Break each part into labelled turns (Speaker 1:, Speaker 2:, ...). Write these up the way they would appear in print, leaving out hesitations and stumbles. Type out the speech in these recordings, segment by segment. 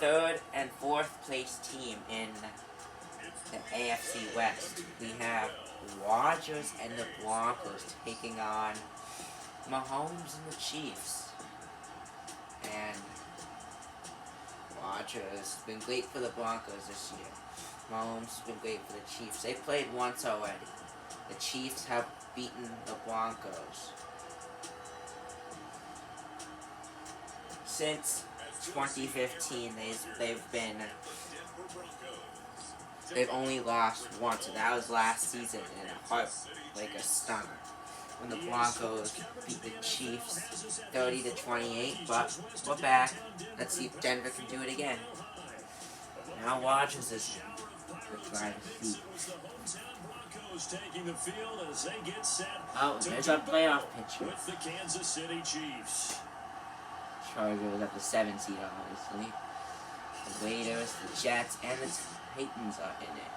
Speaker 1: third and fourth place team in the AFC West. We have Rodgers and the Broncos taking on Mahomes and the Chiefs. And Rodgers has been great for the Broncos this year. Mahomes has been great for the Chiefs. They played once already. The Chiefs have beaten the Broncos. Since 2015, they've only lost once, and that was last season in a heart like a stunner when the Broncos beat the Chiefs 30-28. But we're back. Let's see if Denver can do it again. Now Rodgers is trying to see. Oh, there's our playoff picture.
Speaker 2: With the Kansas City Chiefs.
Speaker 1: Chargers up to 7 seed, obviously. The Raiders, the Jets, and the Titans are in it.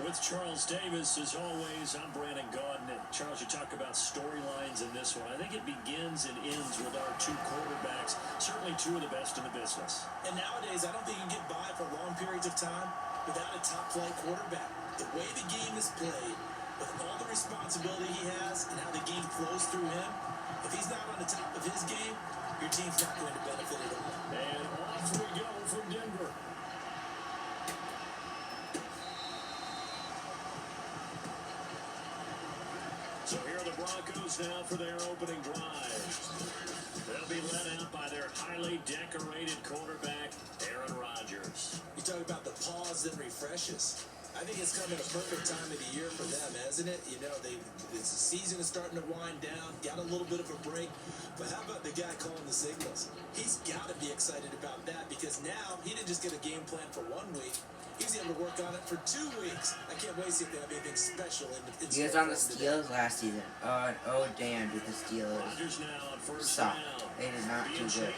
Speaker 2: With Charles Davis, as always, I'm Brandon Gaudin. And Charles, you talk about storylines in this one. I think it begins and ends with our two quarterbacks, certainly two of the best in the business.
Speaker 3: And nowadays, I don't think you can get by for long periods of time without a top-flight quarterback. The way the game is played, with all the responsibility he has and how the game flows through him, if he's not on the top of his game, your team's not going to benefit at all.
Speaker 2: And off we go from Denver. So here are the Broncos now for their opening drive. They'll be led out by their highly decorated quarterback, Aaron Rodgers.
Speaker 3: You talk about the pause that refreshes. I think it's come at a perfect time of the year for them, hasn't it? You know, the season is starting to wind down, got a little bit of a break. But how about the guy calling the signals? He's got to be excited about that because now he didn't just get a game plan for 1 week. He was able to work on it for 2 weeks. I can't wait to see if they have anything special in
Speaker 1: he was on the Steelers last season. Oh damn, did the Steelers suck. They did not do good.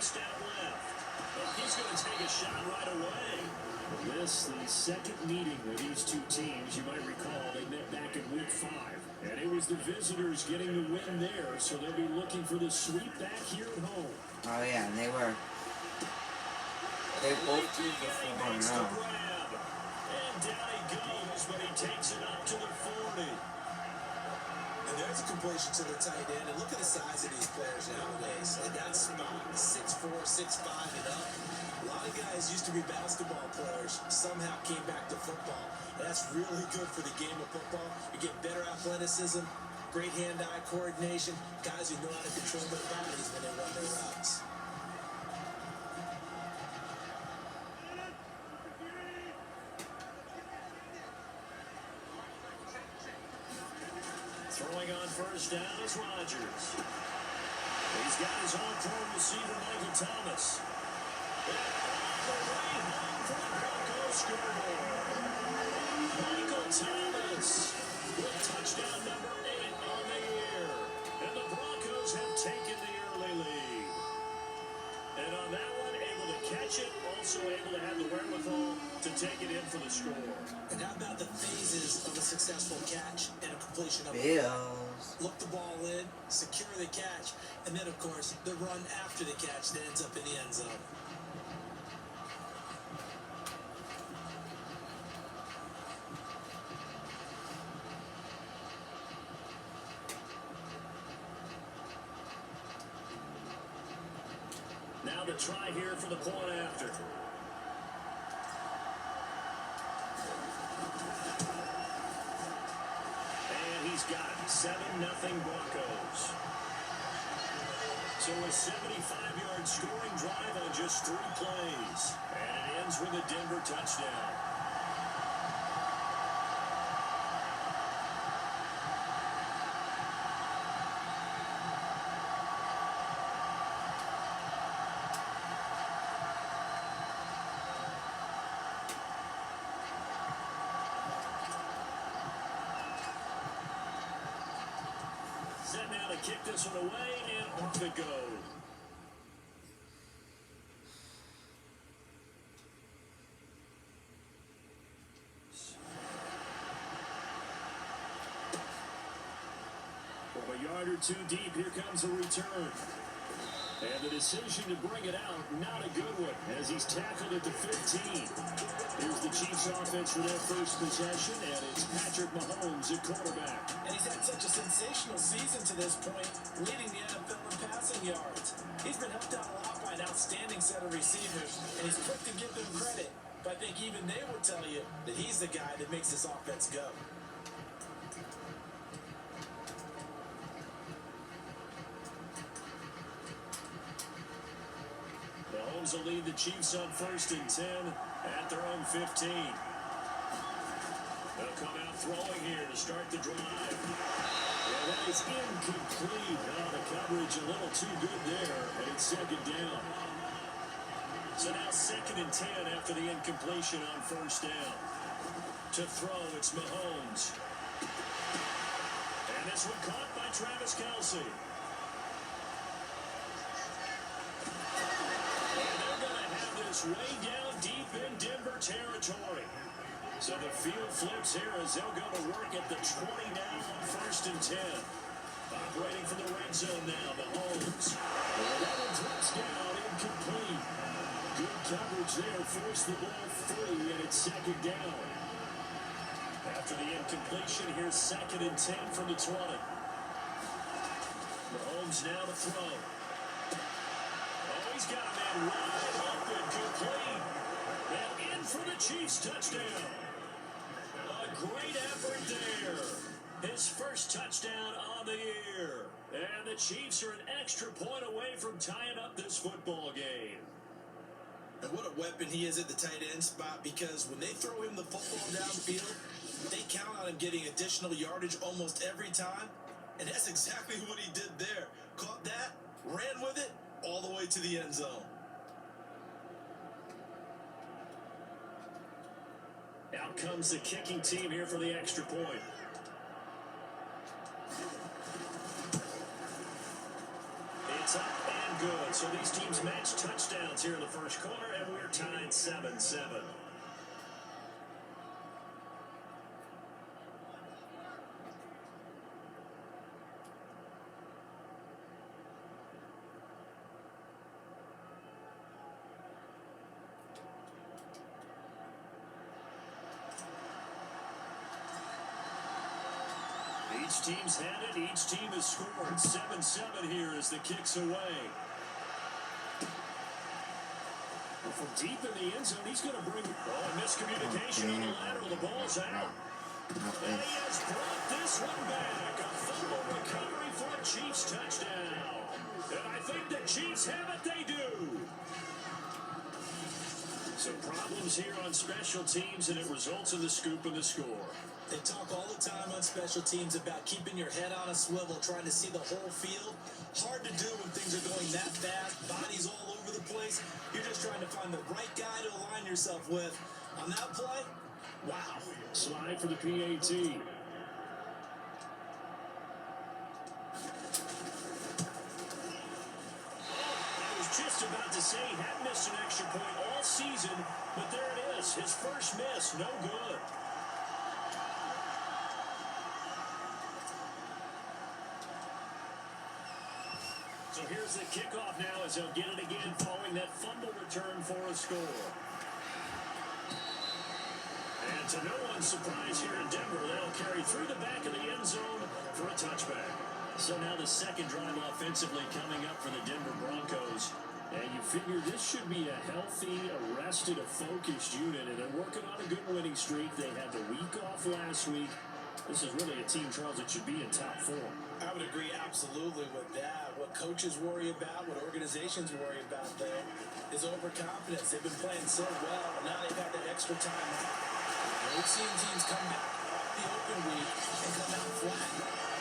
Speaker 2: He's going to take a shot right away. This, the second meeting with these two teams. You might recall they met back in week 5. And it was the visitors getting the win there, so they'll be looking for the sweep back here at home.
Speaker 1: Oh yeah, and they both teams were 4-0.
Speaker 2: And down he goes, but he takes it up to the 40.
Speaker 3: And there's a completion to the tight end. And look at the size of these players nowadays. And that spot, 6'4", 6'5", and up. A lot of guys used to be basketball players, somehow came back to football. And that's really good for the game of football. You get better athleticism, great hand-eye coordination, guys who know how to control their bodies when they run their routes.
Speaker 2: Throwing on first down is Rodgers. He's got his all-pro receiver, Michael Thomas. And all the way home for the Broncos scoreboard. Michael Thomas with touchdown number 8 on the year. And the Broncos have taken the early lead. And on that one, able to catch it, also able to have the wherewithal to take it in for the score.
Speaker 3: And how about the phases of a successful catch and a completion of
Speaker 1: Bills.
Speaker 3: Look the ball in, secure the catch, and then, of course, the run after the catch that ends up in the end zone.
Speaker 2: Now the try here for the point after. And he's got it. 7-0 Broncos. So a 75-yard scoring drive on just 3 plays. And it ends with a Denver touchdown. Set now to kick this one away, and off it goes. a yard or two deep. Here comes a return. And the decision to bring it out, not a good one, as he's tackled at the 15. Here's the Chiefs offense for their first possession, and it's Patrick Mahomes at quarterback.
Speaker 3: And he's had such a sensational season to this point, leading the NFL in passing yards. He's been helped out a lot by an outstanding set of receivers, and he's quick to give them credit. But I think even they will tell you that he's the guy that makes this offense go.
Speaker 2: Mahomes will lead the Chiefs on 1st and 10 at their own 15. They'll come out throwing here to start the drive. Yeah, that is incomplete. Oh, the coverage a little too good there, and it's 2nd down. So now 2nd and 10 after the incompletion on 1st down. To throw, it's Mahomes. And this one caught by Travis Kelce. Way down deep in Denver territory. So the field flips here as they'll go to work at the 20 now on 1st and 10. Operating from the red zone now, Mahomes. Another touchdown, incomplete. Good coverage there, forced the ball free, and it's 2nd down. After the incompletion, here's 2nd and 10 from the 20. Mahomes now to throw. Oh, he's got a man wide open, complete. And in for the Chiefs touchdown. A great effort there. His first touchdown on the year. And the Chiefs are an extra point away from tying up this football game.
Speaker 3: And what a weapon he is at the tight end spot, because when they throw him the football downfield, they count on him getting additional yardage almost every time. And that's exactly what he did there. Caught that, ran with it, all the way to the end zone.
Speaker 2: Out comes the kicking team here for the extra point. It's up and good. So these teams match touchdowns here in the first quarter, and we're tied 7-7. Each team's had it. Each team has scored. 7-7 here as the kick's away. From deep in the end zone, he's going to bring... Oh, a miscommunication on the lateral. The ball's out. And he has brought this one back. A fumble recovery for a Chiefs touchdown. And I think the Chiefs have it. They do. Some problems here on special teams, and it results in the scoop and the score.
Speaker 3: They talk all the time on special teams about keeping your head on a swivel, trying to see the whole field. Hard to do when things are going that fast, bodies all over the place. You're just trying to find the right guy to align yourself with. On that play, wow.
Speaker 2: Slide for the PAT. I was just about to say he hadn't missed an extra point all season, but there it is. His first miss, no good. So here's the kickoff now as they'll get it again following that fumble return for a score. And to no one's surprise here in Denver, they'll carry through the back of the end zone for a touchback. So now the second drive offensively coming up for the Denver Broncos. And you figure this should be a healthy, arrested, a focused unit. And they're working on a good winning streak. They had the week off last week. This is really a team, Charles, that should be in top form.
Speaker 3: I would agree absolutely with that. What coaches worry about, what organizations worry about there is overconfidence. They've been playing so well, and now they've had that extra time off. We've seen teams come back off the open week and come out flat.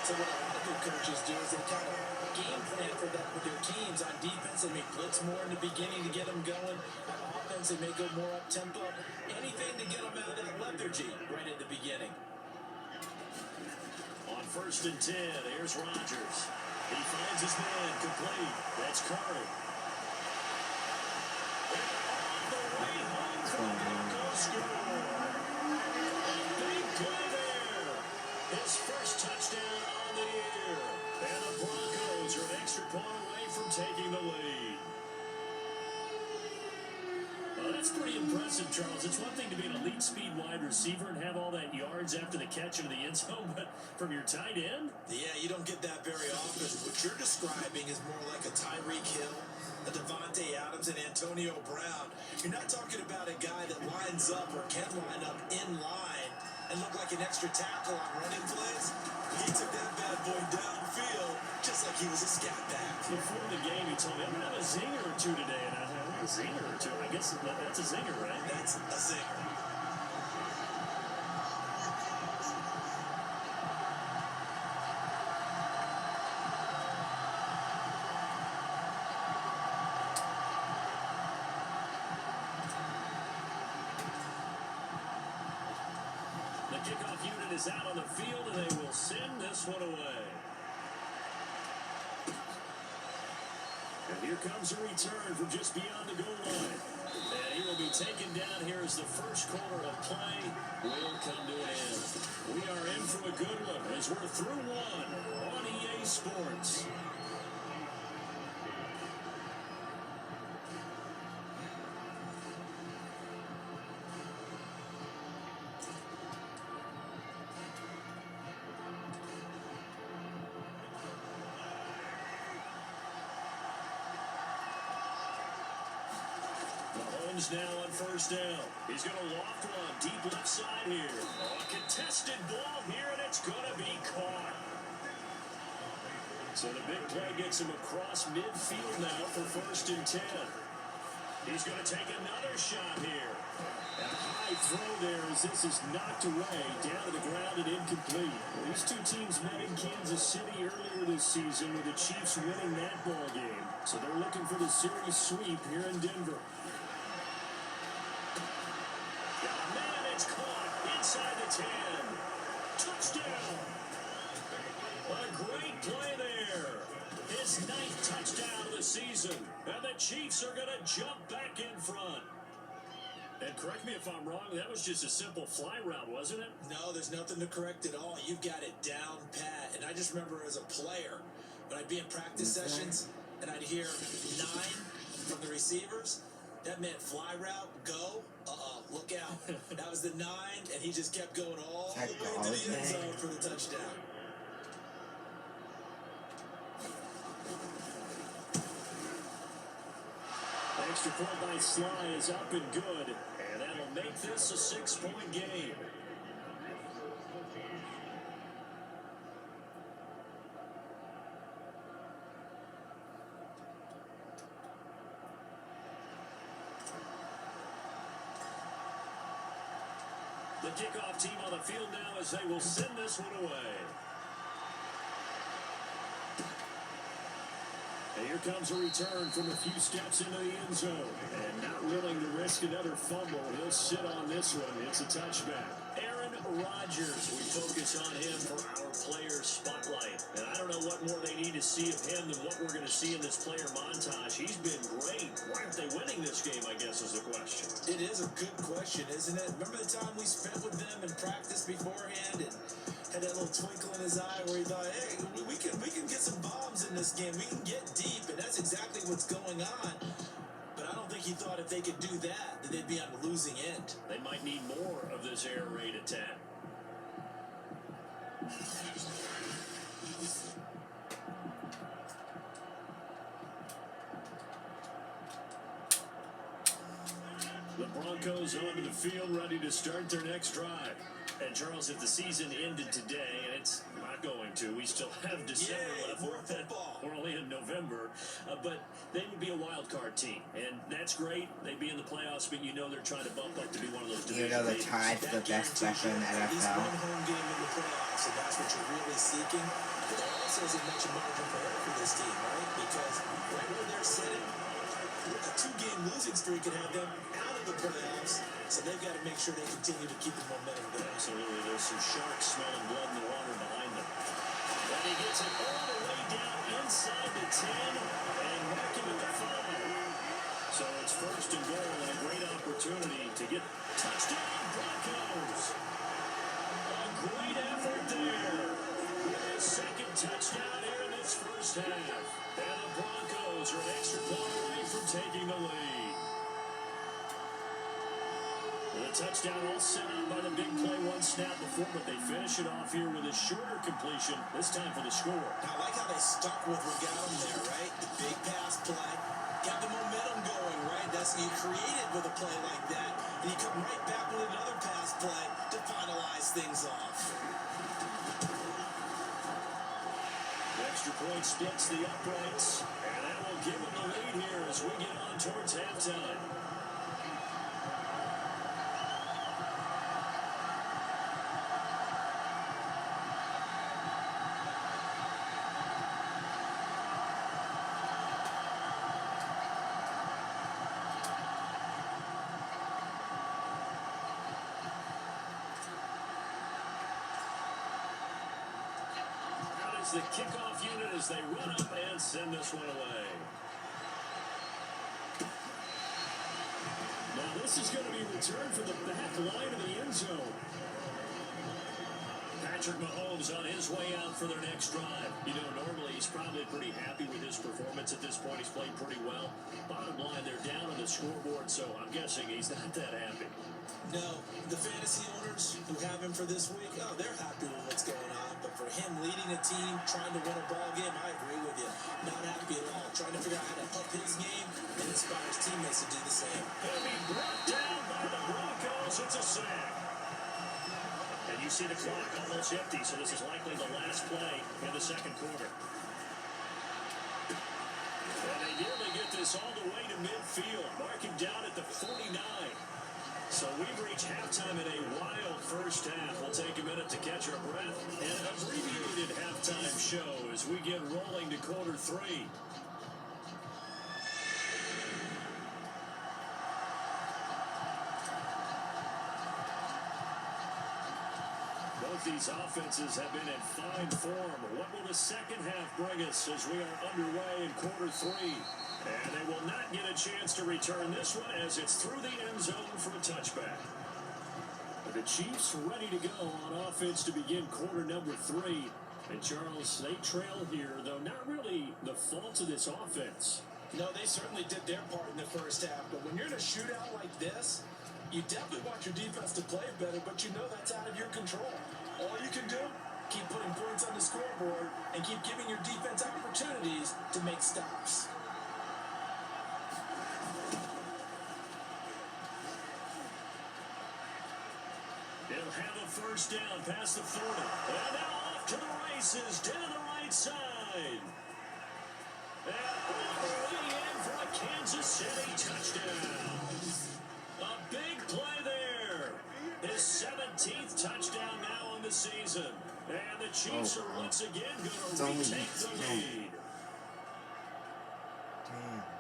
Speaker 3: So what a lot of good coaches do is they kind of game plan for that with their teams. On defense, they may blitz more in the beginning to get them going. On offense, they may go more up-tempo. Anything to get them out of that lethargy right at the beginning.
Speaker 2: On 1st and 10, here's Rodgers. He finds his man complete. That's Curry. And on the way home from the Broncos score. A big play there. His first touchdown on the year. And taking the lead. Well, that's pretty impressive, Charles. It's one thing to be an elite speed wide receiver and have all that yards after the catch into the end zone, but from your tight end?
Speaker 3: Yeah, you don't get that very often. What you're describing is more like a Tyreek Hill, a Devontae Adams, and Antonio Brown. You're not talking about a guy that lines up or can line up in line and look like an extra tackle on running plays. He took that bad boy downfield just like he was a scat back.
Speaker 2: Before the game, he told me, I'm going to have a zinger or two today. And I thought, a zinger or two? I guess that's a zinger, right?
Speaker 3: That's a zinger.
Speaker 2: The kickoff unit is out on the field, and they will send this one away. And here comes a return from just beyond the goal line. And he will be taken down here as the first quarter of play will come to an end. We are in for a good one as we're through one on EA Sports. Mahomes now on first down. He's going to loft one deep left side here. Oh, a contested ball here, and it's going to be caught. So the big play gets him across midfield now for 1st and 10. He's going to take another shot here. A high throw there as this is knocked away, down to the ground and incomplete. Well, these two teams met in Kansas City earlier this season with the Chiefs winning that ball game. So they're looking for the series sweep here in Denver. It's caught inside the 10. Touchdown. A great play there. His 9th touchdown of the season. And the Chiefs are going to jump back in front. And correct me if I'm wrong, that was just a simple fly route, wasn't it?
Speaker 3: No, there's nothing to correct at all. You've got it down pat. And I just remember as a player, when I'd be in practice sessions and I'd hear 9 from the receivers, that meant fly route, go. Look out. That was the 9, and he just kept going all the way to the end zone for the touchdown.
Speaker 2: Extra point by Sly is up and good, and that'll make this a 6-point game. The kickoff team on the field now as they will send this one away. And here comes a return from a few steps into the end zone. And not willing to risk another fumble, he'll sit on this one. It's a touchback. Aaron Rodgers, we focus on him for our player spotlight. And I don't know what more they need to see of him than what we're going to see in this player montage. He's been great. Why aren't they winning this game, I guess, is the question.
Speaker 3: It is a good question, isn't it? Remember the time we spent with them in practice beforehand and had that little twinkle in his eye where he thought, hey, we can get some bombs in this game. We can get deep, and that's exactly what's going on. But I don't think he thought if they could do that they'd be on the losing end.
Speaker 2: They might need more of this air raid attack. The Broncos onto the field, ready to start their next drive. And Charles, if the season ended today, and it's not going to, we still have December left. We're only in November, but they would be a wild card team, and that's great. They'd be in the playoffs, but you know they're trying to bump up to be one of those division
Speaker 1: You know they're tied for the best record in the
Speaker 3: At least
Speaker 1: NFL.
Speaker 3: one home game in the playoffs, and that's what you're really seeking. But there also isn't much margin for error for this team, right? Because right where they're sitting, a 2-game losing streak could have them out of the playoffs. So they've got to make sure they continue to keep the momentum going.
Speaker 2: Absolutely. There's some sharks smelling blood in the water behind them. And he gets it all the way down inside the 10 and marking at the 5. So it's 1st and goal and a great opportunity to get touchdown Broncos. A great effort there. With his 2nd touchdown here in this first half. And the Broncos Broncos are an extra point away from taking the lead. The touchdown all set up by the big play one snap before, but they finish it off here with a shorter completion, this time for the score.
Speaker 3: I like how they stuck with what got them there, right? The big pass play. Got the momentum going, right? That's you created with a play like that. And you come right back with another pass play to finalize things off.
Speaker 2: The extra point splits the uprights, and that will give them the lead here as we get on towards halftime. The kickoff unit as they run up and send this one away. Now this is going to be returned for the back line of the end zone. Patrick Mahomes on his way out for their next drive. You know, normally he's probably pretty happy with his performance at this point. He's played pretty well. Bottom line, they're down on the scoreboard, so I'm guessing he's not that happy.
Speaker 3: No, the fantasy owners who have him for this week, oh, they're happy with what's going on. But for him leading a team, trying to win a ball game, I agree with you. Not happy at all. Trying to figure out how to up his game and inspire his teammates to do the same.
Speaker 2: He'll be brought down by the Broncos. It's a sack. And you see the clock almost empty, so this is likely the last play in the second quarter. And they nearly get this all the way to midfield, marking down at the 49. So we've reached halftime in a wild first half. We'll take a minute to catch our breath. An abbreviated halftime show as we get rolling to quarter three. Both these offenses have been in fine form. What will the second half bring us as we are underway in quarter three? And they will not get a chance to return this one as it's through the end zone for a touchback. The Chiefs ready to go on offense to begin quarter number three. And Charles, they trail here, though not really the fault of this offense.
Speaker 3: No, they certainly did their part in the first half. But when you're in a shootout like this, you definitely want your defense to play better, but you know that's out of your control. All you can do, keep putting points on the scoreboard and keep giving your defense opportunities to make stops.
Speaker 2: They'll have a first down past the 40. And now off to the races down the right side. And all the way in for a Kansas City touchdown. A big play there. His 17th touchdown now on the season. And the Chiefs are once again going to retake the lead.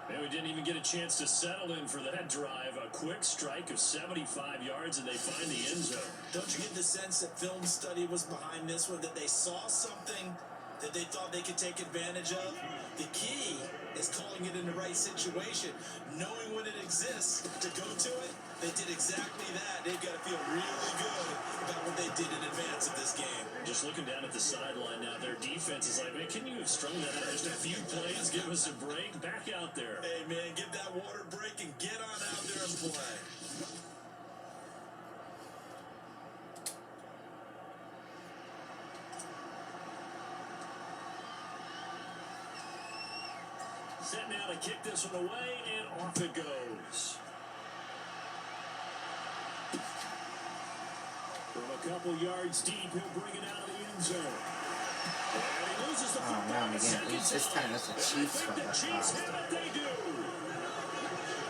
Speaker 2: And we didn't even get a chance to settle in for that drive. A quick strike of 75 yards, and they find the end zone.
Speaker 3: Don't you get the sense that film study was behind this one, that they saw something that they thought they could take advantage of? The key is calling it in the right situation, knowing when it exists to go to it. They did exactly that. They've got to feel really good about what they did in advance of this game.
Speaker 2: Just looking down at the sideline now, their defense is like, man, can you have strung that out just a few plays? Give us a break. Back out there.
Speaker 3: Hey, man, give that water break and get on out there and play.
Speaker 2: Set now to kick this one away, and off it goes. From a couple yards deep, he'll bring it out of the end zone. And he loses the football.
Speaker 1: Now and again, at least this time it's the Chiefs from the
Speaker 2: They do.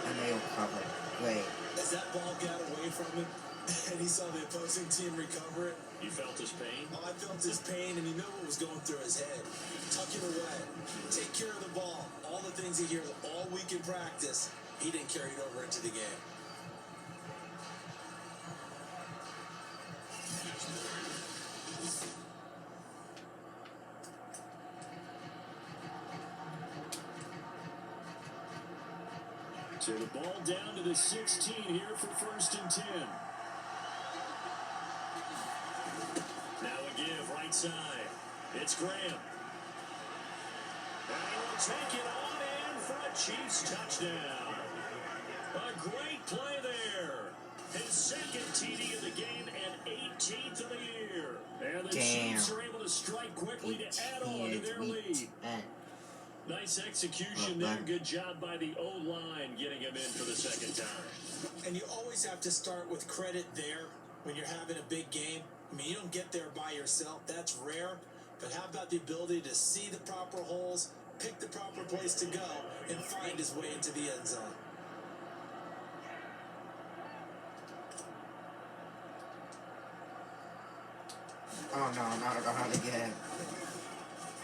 Speaker 1: and they will cover. Great.
Speaker 3: As that ball got away from him, and he saw the opposing team recover it.
Speaker 2: You felt his pain?
Speaker 3: Oh, I felt his pain, and he knew what was going through his head. Tuck it away. Take care of the ball. All the things he hears all week in practice, he didn't carry it over into the game.
Speaker 2: So the ball down to the 16 here for first and 10. Now a give right side. It's Graham. And he will take it on and for a Chiefs touchdown. A great play there. His second TD of the game and 18th of the year. And the Chiefs are able to strike quickly to add on to their lead. Nice execution there. Good job by the O-line getting him in for the second time.
Speaker 3: And you always have to start with credit there when you're having a big game. I mean, you don't get there by yourself. That's rare. But how about the ability to see the proper holes, pick the proper place to go, and find his way into the end zone?
Speaker 1: Oh no, not again.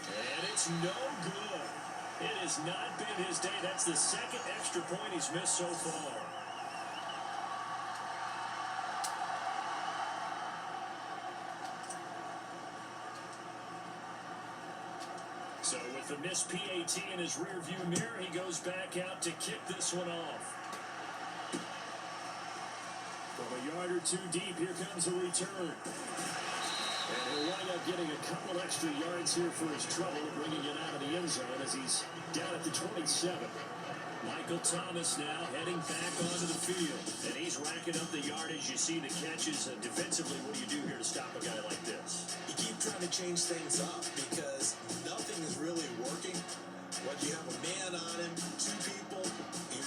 Speaker 2: And it's no good. It has not been his day. That's the second extra point he's missed so far. So with the missed PAT in his rearview mirror, he goes back out to kick this one off. From a yard or two deep, here comes a return. And he'll wind up getting a couple extra yards here for his trouble, bringing it out of the end zone as he's down at the 27. Michael Thomas now heading back onto the field. And he's racking up the yardage. You see the catches. Defensively, what do you do here to stop a guy like this?
Speaker 3: You keep trying to change things up because nothing is really working. When you have a man on him, two people,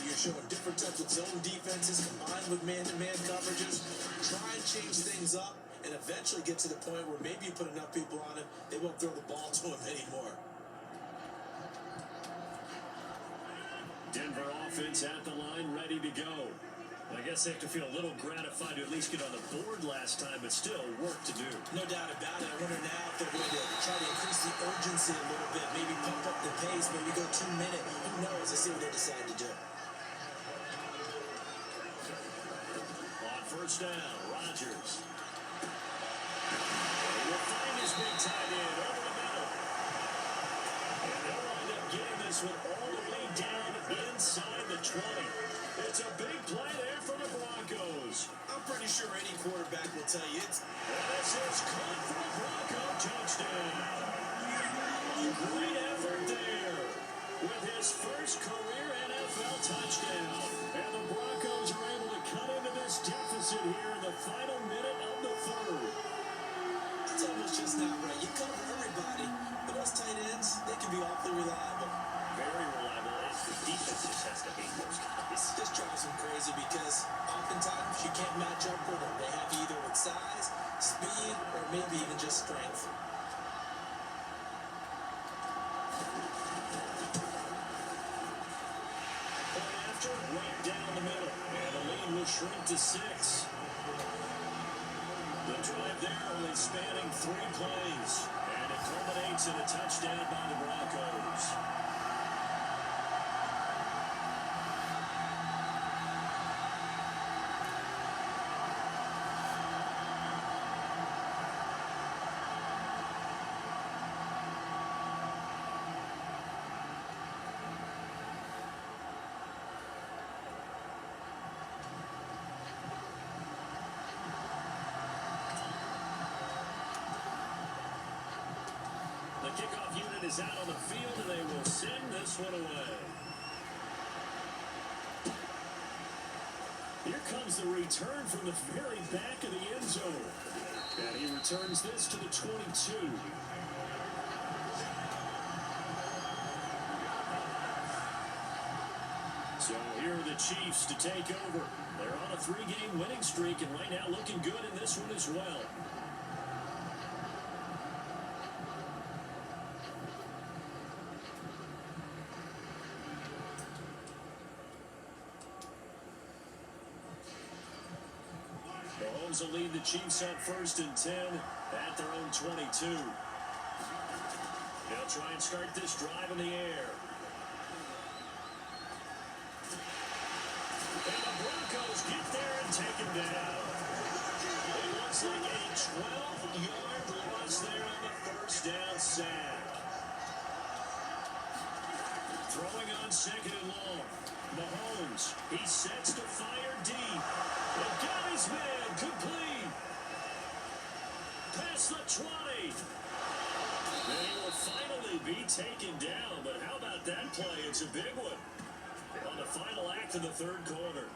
Speaker 3: you're showing different types of zone defenses combined with man-to-man coverages. Try and change things up and eventually get to the point where maybe you put enough people on him, they won't throw the ball to him anymore.
Speaker 2: Denver offense at the line, ready to go. I guess they have to feel a little gratified to at least get on the board last time, but still work to do.
Speaker 3: No doubt about it. I wonder now if they're going to try to increase the urgency a little bit, maybe pump up the pace, maybe go 2 minutes. Who knows? Let's see what they decide to do.
Speaker 2: On first down, Rodgers. Will find his big tight end over the middle. And they'll wind up getting this one all the way down inside the 20. It's a big play there for the Broncos.
Speaker 3: I'm pretty sure any quarterback will tell you it's...
Speaker 2: And this is caught for a Bronco touchdown. Great effort there with his first career NFL touchdown. And the Broncos are able to cut into this deficit here in the final minute of the third.
Speaker 3: It's almost just not right. You cover everybody, but those tight ends, they can be awfully reliable.
Speaker 2: Very reliable. The defense just has to hate those guys.
Speaker 3: This drives them crazy because oftentimes you can't match up with them. They have either with size, speed, or maybe even just strength.
Speaker 2: Point after, right down the middle. And the lead will shrink to 6. The drive there only spanning 3 plays. And it culminates in a touchdown by the Broncos. The kickoff unit is out on the field, and they will send this one away. Here comes the return from the very back of the end zone. And he returns this to the 22. So here are the Chiefs to take over. They're on a 3-game winning streak, and right now looking good in this one as well. Mahomes will lead the Chiefs on 1st and 10 at their own 22. They'll try and start this drive in the air. And the Broncos get there and take him down. It looks like a 12-yard loss there on the first down sack. Throwing on 2nd and long. Mahomes, he sets to fire deep. And got his man complete. Past the 20. And he will finally be taken down, but how about that play? It's a big one on the final act of the third quarter.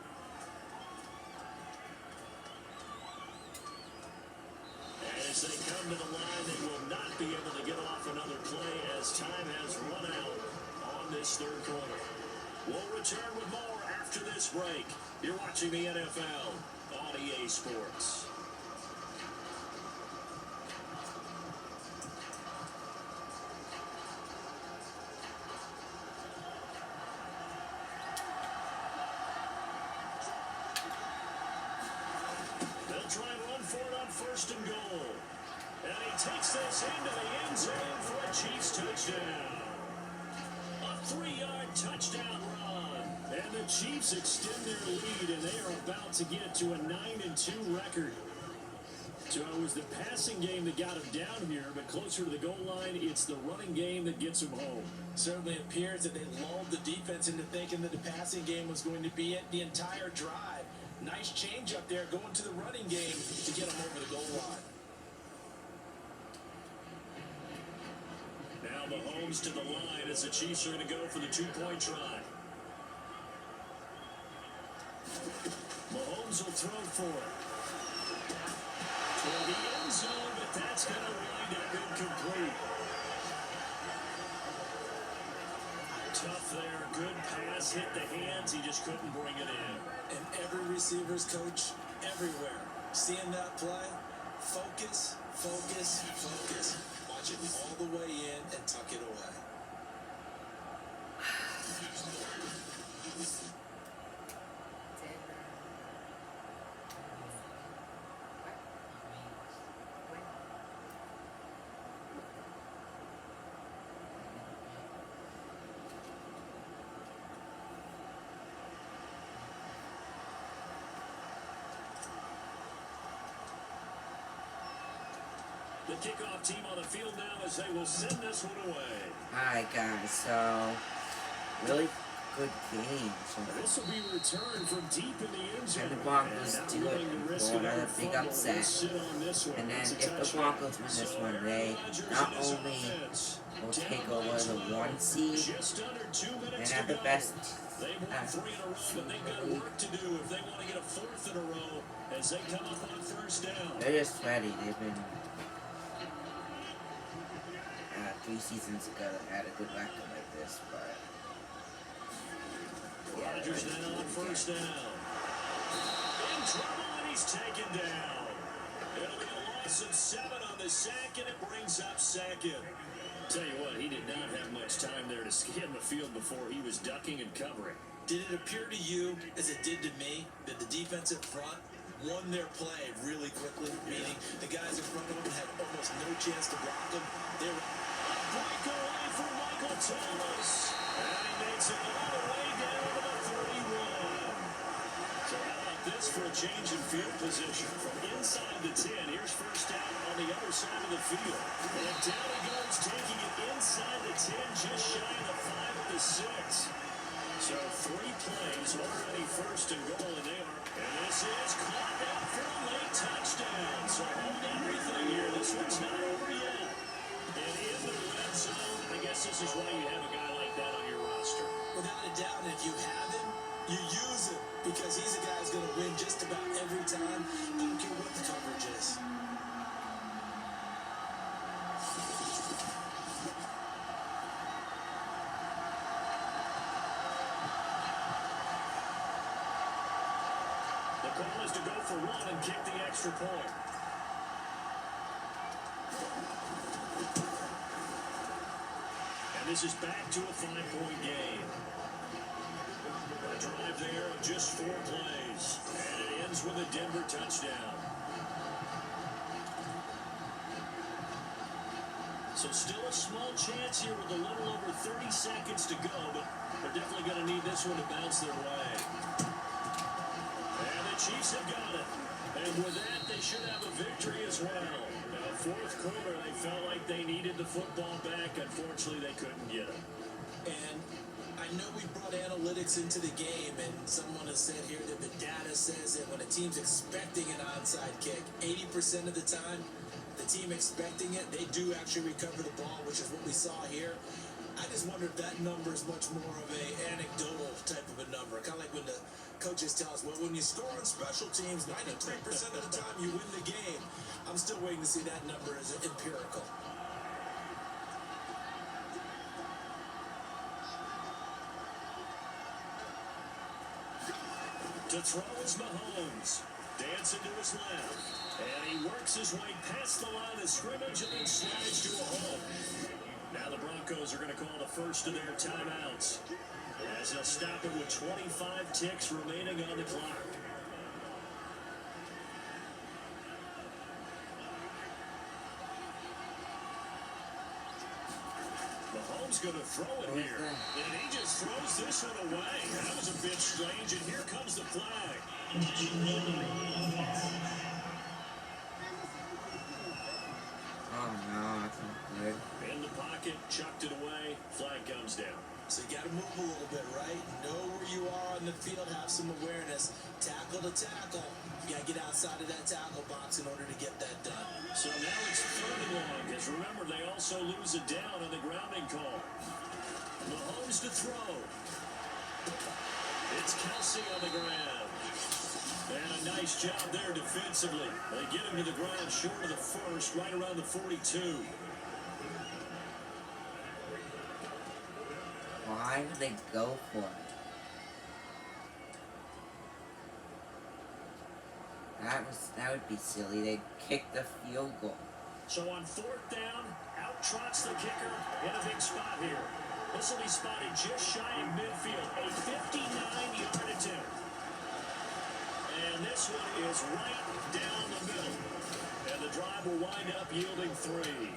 Speaker 2: As they come to the line, they will not be able to get off another play as time has run out on this third quarter. We'll return with more after this break. You're watching the NFL on EA Sports. They'll try and run for it on first and goal. And he takes this into the end zone for a Chiefs touchdown. A 3-yard touchdown run. And the Chiefs extend their lead, and they are about to get to a 9-2 record. So it was the passing game that got them down here, but closer to the goal line, it's the running game that gets them home.
Speaker 3: Certainly appears that they lulled the defense into thinking that the passing game was going to be it the entire drive. Nice change up there going to the running game to get them over the goal line.
Speaker 2: Now Mahomes to the line as the Chiefs are going to go for the 2-point try. Mahomes will throw for it. Toward the end zone, but that's going to wind up incomplete. Tough there, good pass, hit the hands, he just couldn't bring it in.
Speaker 3: And every receiver's coach everywhere, seeing that play, focus, focus, focus. Watch it all the way in and tuck it away.
Speaker 2: The kickoff team on the field now as they will send this one away.
Speaker 1: Alright guys, so really good game.
Speaker 2: This will be returned from deep in the end zone.
Speaker 1: And the Broncos do it and pull another big upset. And then if the Broncos win this one, they not only will take over the 1 seed and have the best
Speaker 2: They've won 3 in a row, but they've got work to do if they want to get a 4th in a row as they come up on first down.
Speaker 1: They're just ready. They've been 3 seasons ago that had a good record like this, but yeah,
Speaker 2: Rodgers now on first down. In trouble, and he's taken down. It'll be a loss of 7 on the sack, and it brings up second. Tell you what, he did not have much time there to scan the field before he was ducking and covering.
Speaker 3: Did it appear to you, as it did to me, that the defense up front won their play really quickly? Meaning the guys in front of them had almost no chance to block them. They were
Speaker 2: a breakaway for Michael Thomas, and he makes it all the way down to the 31. So how about this for a change in field position? From inside the 10, here's first down on the other side of the field. And down he goes, taking it inside the 10, just shy of the 5 of the 6. So 3 plays, already first and goal, and they are. And this is caught up for a late touchdown. So hold everything here. This one's not over yet. And in the red zone, I guess this is why you have a guy like that on your roster.
Speaker 3: Without a doubt, and if you have him, you use him because he's a guy who's going to win just about every time. I don't care what the coverage is.
Speaker 2: The call is to go for 1 and kick the extra point. And this is back to a 5-point game. A drive there of just 4 plays. And it ends with a Denver touchdown. So still a small chance here with a little over 30 seconds to go, but they're definitely going to need this one to bounce their way. And the Chiefs have got it. And with that, they should have a victory as well. Now, 4th quarter, they felt like they needed the football back. Unfortunately, they couldn't get it.
Speaker 3: And I know we brought analytics into the game, and someone has said here that the data says that when a team's expecting an onside kick, 80% of the time, the team expecting it, they do actually recover the ball, which is what we saw here. I just wonder if that number is much more of a anecdotal type of a number. Kind of like when the coaches tell us, well, when you score on special teams, 93% of the time you win the game. I'm still waiting to see that number as empirical.
Speaker 2: To throw is Mahomes. Dancing to his left. And he works his way past the line of scrimmage and then slides to a hole. Now the Broncos are going to call the first of their timeouts, as they'll stop it with 25 ticks remaining on the clock. Mahomes going to throw it here, and he just throws this one away. That was a bit strange, and here comes the flag.
Speaker 1: Oh no, that's not good.
Speaker 2: In the pocket, chucked it away, flag comes down.
Speaker 3: So you got to move a little bit, right? Know where you are on the field, have some awareness. Tackle to tackle. You got to get outside of that tackle box in order to get that done.
Speaker 2: So now it's 3rd and long, because remember, they also lose it down on the grounding call. Mahomes to throw. It's Kelsey on the ground. And a nice job there defensively. They get him to the ground short of the first, right around the 42.
Speaker 1: Why did they go for it? That would be silly. They kicked the field goal.
Speaker 2: So on 4th down, out trots the kicker in a big spot here. This will be spotted just shy of midfield. A 59-yard attempt. And this one is right down the middle. And the drive will wind up yielding 3.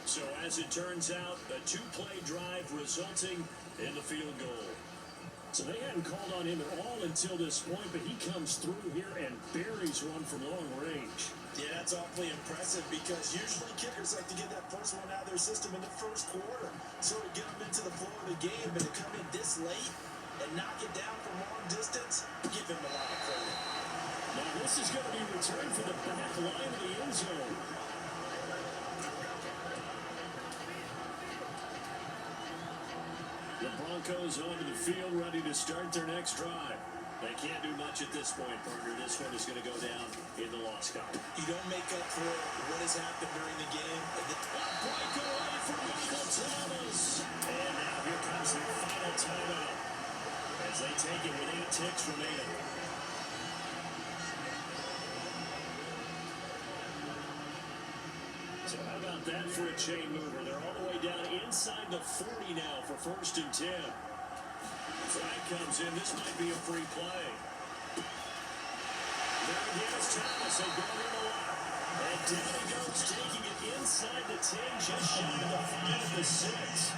Speaker 2: So as it turns out, a 2-play drive resulting in the field goal. So they hadn't called on him at all until this point, but he comes through here and buries one from long range.
Speaker 3: Yeah, that's awfully impressive because usually kickers like to get that first one out of their system in the first quarter. Sort of get them into the flow of the game, but to come in this late and knock it down from long distance, give him a lot of credit.
Speaker 2: Now this is going to be returned for the back line of the end zone. The Broncos onto the field, ready to start their next drive. They can't do much at this point, partner. This one is going to go down in the loss column.
Speaker 3: You don't make up for what has happened during the game.
Speaker 2: Breakaway for Michael Thomas. And now here comes the final timeout as they take it with 8 ticks remaining. So how about that for a chain mover? They're all the way down inside the 40 now for 1st and 10. Flag comes in. This might be a free play. There again is Thomas. They go him a lot. And down he goes, taking it inside the 10, just shy of the 5 of the 6.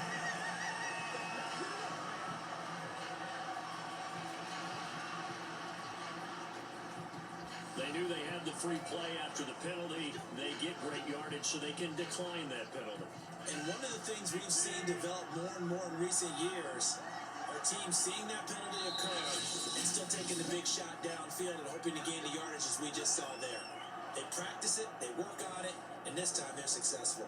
Speaker 2: They knew they had the free play after the penalty. They get great yardage, so they can decline that penalty.
Speaker 3: And one of the things we've seen develop more and more in recent years, our team seeing that penalty occur and still taking the big shot downfield and hoping to gain the yardage as we just saw there. They practice it, they work on it, and this time they're successful.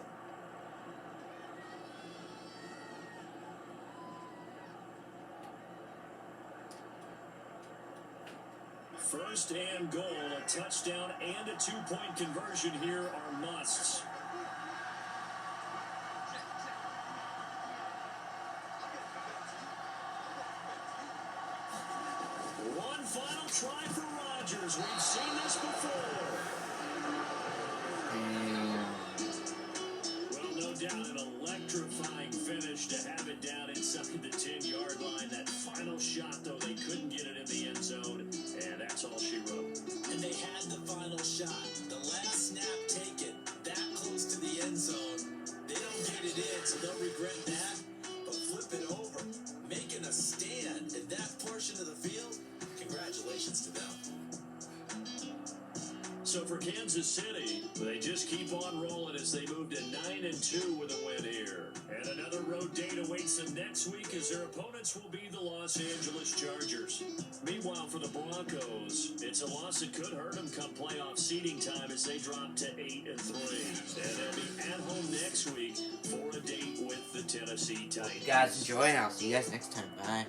Speaker 2: First and goal, a touchdown and a 2-point conversion here are musts. One final try for Rodgers. We've seen this before. Well, no doubt an electrifying finish to have it down inside the 10-yard line. That final shot, though, they couldn't get it in the end zone, and that's all she wrote.
Speaker 3: And they had the final shot. The last snap taken that close to the end zone. They don't get it in, so they'll regret that. But flip it over, making a stand in that portion of the field, congratulations to them.
Speaker 2: So for Kansas City, They just keep on rolling as they move to 9-2 with a win here. And another road date awaits them next week as their opponents will be the Los Angeles Chargers. Meanwhile, for the Broncos, it's a loss that could hurt them come playoff seeding time as they drop to 8-3. And they'll be at home next week for a date with the Tennessee Titans.
Speaker 1: You guys enjoy, and I'll see you guys next time. Bye.